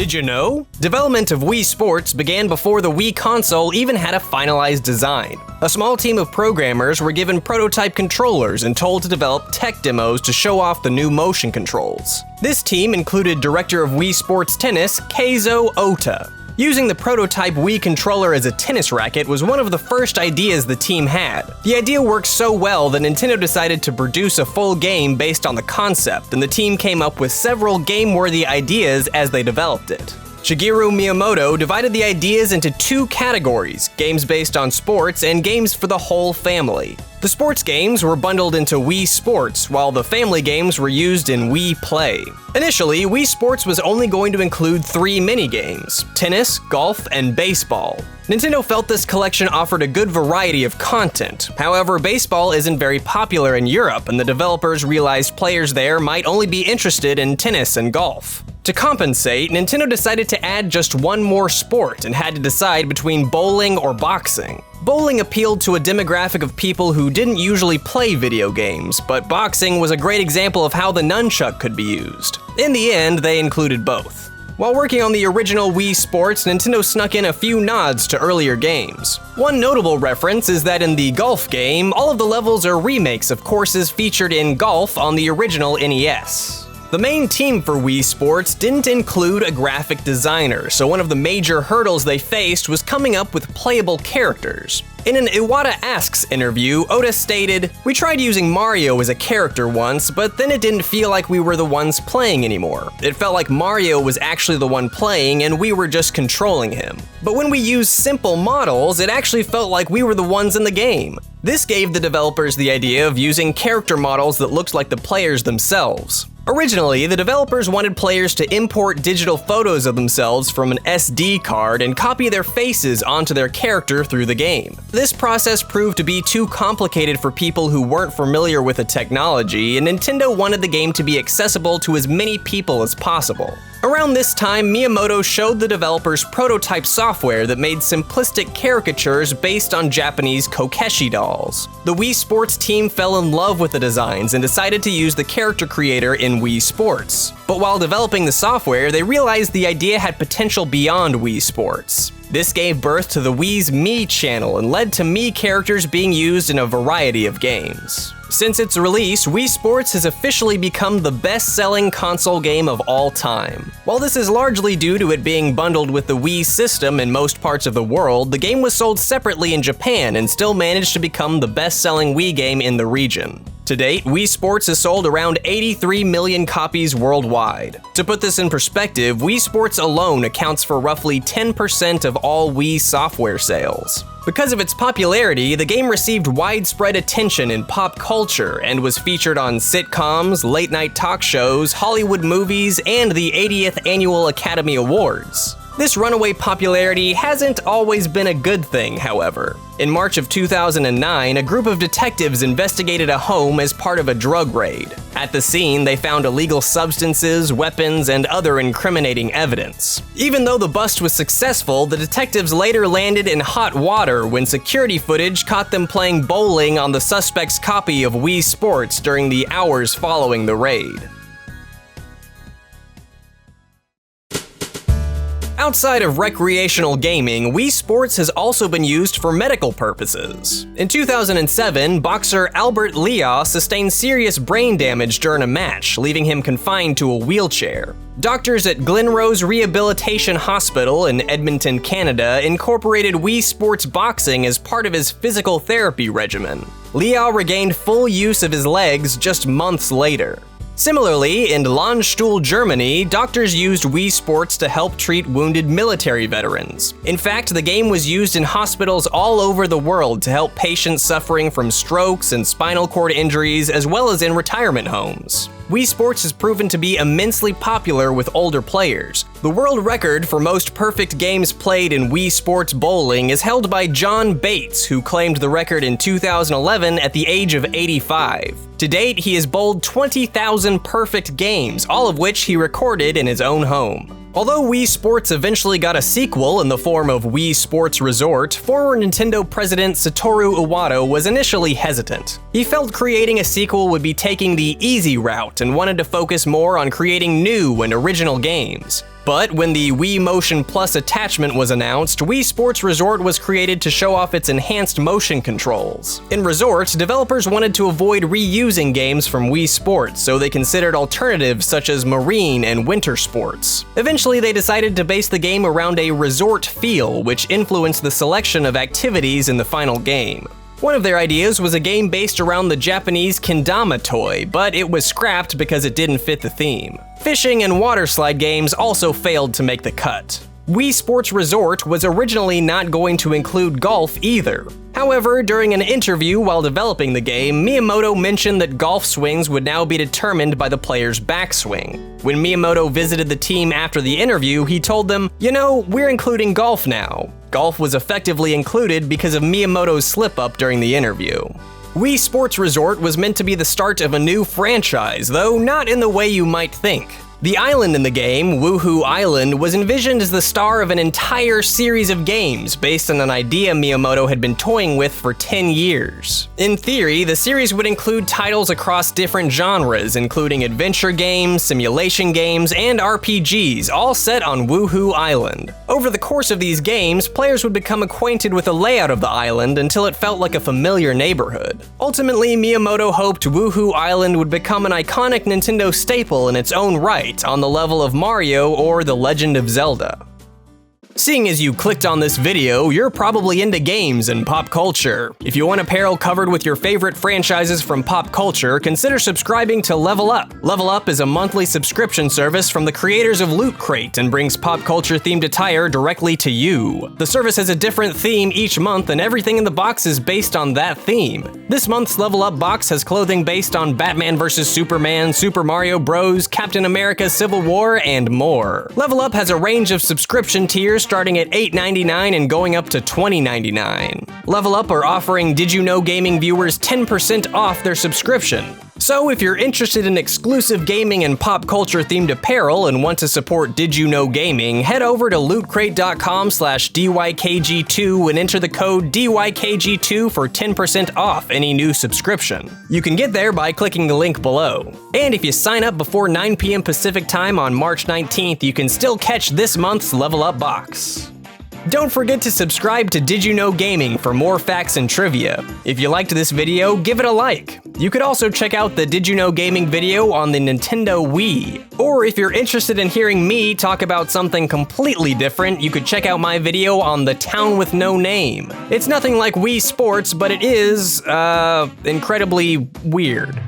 Did you know? Development of Wii Sports began before the Wii console even had a finalized design. A small team of programmers were given prototype controllers and told to develop tech demos to show off the new motion controls. This team included director of Wii Sports Tennis, Keizo Ota. Using the prototype Wii controller as a tennis racket was one of the first ideas the team had. The idea worked so well that Nintendo decided to produce a full game based on the concept, and the team came up with several game-worthy ideas as they developed it. Shigeru Miyamoto divided the ideas into two categories, games based on sports and games for the whole family. The sports games were bundled into Wii Sports, while the family games were used in Wii Play. Initially, Wii Sports was only going to include 3 mini-games: tennis, golf, and baseball. Nintendo felt this collection offered a good variety of content. However, baseball isn't very popular in Europe, and the developers realized players there might only be interested in tennis and golf. To compensate, Nintendo decided to add just one more sport and had to decide between bowling or boxing. Bowling appealed to a demographic of people who didn't usually play video games, but boxing was a great example of how the nunchuck could be used. In the end, they included both. While working on the original Wii Sports, Nintendo snuck in a few nods to earlier games. One notable reference is that in the golf game, all of the levels are remakes of courses featured in Golf on the original NES. The main team for Wii Sports didn't include a graphic designer, so one of the major hurdles they faced was coming up with playable characters. In an Iwata Asks interview, Oda stated, "We tried using Mario as a character once, but then it didn't feel like we were the ones playing anymore. It felt like Mario was actually the one playing and we were just controlling him. But when we used simple models, it actually felt like we were the ones in the game." This gave the developers the idea of using character models that looked like the players themselves. Originally, the developers wanted players to import digital photos of themselves from an SD card and copy their faces onto their character through the game. This process proved to be too complicated for people who weren't familiar with the technology, and Nintendo wanted the game to be accessible to as many people as possible. Around this time, Miyamoto showed the developers prototype software that made simplistic caricatures based on Japanese kokeshi dolls. The Wii Sports team fell in love with the designs and decided to use the character creator in Wii Sports. But while developing the software, they realized the idea had potential beyond Wii Sports. This gave birth to the Wii's Mii channel and led to Mii characters being used in a variety of games. Since its release, Wii Sports has officially become the best-selling console game of all time. While this is largely due to it being bundled with the Wii system in most parts of the world, the game was sold separately in Japan and still managed to become the best-selling Wii game in the region. To date, Wii Sports has sold around 83 million copies worldwide. To put this in perspective, Wii Sports alone accounts for roughly 10% of all Wii software sales. Because of its popularity, the game received widespread attention in pop culture and was featured on sitcoms, late-night talk shows, Hollywood movies, and the 80th Annual Academy Awards. This runaway popularity hasn't always been a good thing, however. In March of 2009, a group of detectives investigated a home as part of a drug raid. At the scene, they found illegal substances, weapons, and other incriminating evidence. Even though the bust was successful, the detectives later landed in hot water when security footage caught them playing bowling on the suspect's copy of Wii Sports during the hours following the raid. Outside of recreational gaming, Wii Sports has also been used for medical purposes. In 2007, boxer Albert Leah sustained serious brain damage during a match, leaving him confined to a wheelchair. Doctors at Glenrose Rehabilitation Hospital in Edmonton, Canada, incorporated Wii Sports boxing as part of his physical therapy regimen. Leah regained full use of his legs just months later. Similarly, in Landstuhl, Germany, doctors used Wii Sports to help treat wounded military veterans. In fact, the game was used in hospitals all over the world to help patients suffering from strokes and spinal cord injuries, as well as in retirement homes. Wii Sports has proven to be immensely popular with older players. The world record for most perfect games played in Wii Sports bowling is held by John Bates, who claimed the record in 2011 at the age of 85. To date, he has bowled 20,000 perfect games, all of which he recorded in his own home. Although Wii Sports eventually got a sequel in the form of Wii Sports Resort, former Nintendo president Satoru Iwata was initially hesitant. He felt creating a sequel would be taking the easy route and wanted to focus more on creating new and original games. But when the Wii Motion Plus attachment was announced, Wii Sports Resort was created to show off its enhanced motion controls. In Resort, developers wanted to avoid reusing games from Wii Sports, so they considered alternatives such as marine and winter sports. Eventually, they decided to base the game around a resort feel, which influenced the selection of activities in the final game. One of their ideas was a game based around the Japanese kendama toy, but it was scrapped because it didn't fit the theme. Fishing and water slide games also failed to make the cut. Wii Sports Resort was originally not going to include golf either. However, during an interview while developing the game, Miyamoto mentioned that golf swings would now be determined by the player's backswing. When Miyamoto visited the team after the interview, he told them, "You know, we're including golf now." Golf was effectively included because of Miyamoto's slip-up during the interview. Wii Sports Resort was meant to be the start of a new franchise, though not in the way you might think. The island in the game, Woohoo Island, was envisioned as the star of an entire series of games based on an idea Miyamoto had been toying with for 10 years. In theory, the series would include titles across different genres, including adventure games, simulation games, and RPGs, all set on Woohoo Island. Over the course of these games, players would become acquainted with the layout of the island until it felt like a familiar neighborhood. Ultimately, Miyamoto hoped Woohoo Island would become an iconic Nintendo staple in its own right, on the level of Mario or The Legend of Zelda. Seeing as you clicked on this video, you're probably into games and pop culture. If you want apparel covered with your favorite franchises from pop culture, consider subscribing to Level Up. Level Up is a monthly subscription service from the creators of Loot Crate and brings pop culture themed attire directly to you. The service has a different theme each month and everything in the box is based on that theme. This month's Level Up box has clothing based on Batman vs. Superman, Super Mario Bros., Captain America Civil War, and more. Level Up has a range of subscription tiers starting at $8.99 and going up to $20.99. Level Up are offering DidYouKnowGaming viewers 10% off their subscription. So if you're interested in exclusive gaming and pop culture themed apparel and want to support DidYouKnowGaming, head over to lootcrate.com/DYKG2 and enter the code DYKG2 for 10% off any new subscription. You can get there by clicking the link below. And if you sign up before 9 p.m. Pacific time on March 19th, you can still catch this month's Level Up box. Don't forget to subscribe to DidYouKnowGaming for more facts and trivia. If you liked this video, give it a like. You could also check out the DidYouKnowGaming video on the Nintendo Wii. Or if you're interested in hearing me talk about something completely different, you could check out my video on The Town with No Name. It's nothing like Wii Sports, but it is, incredibly weird.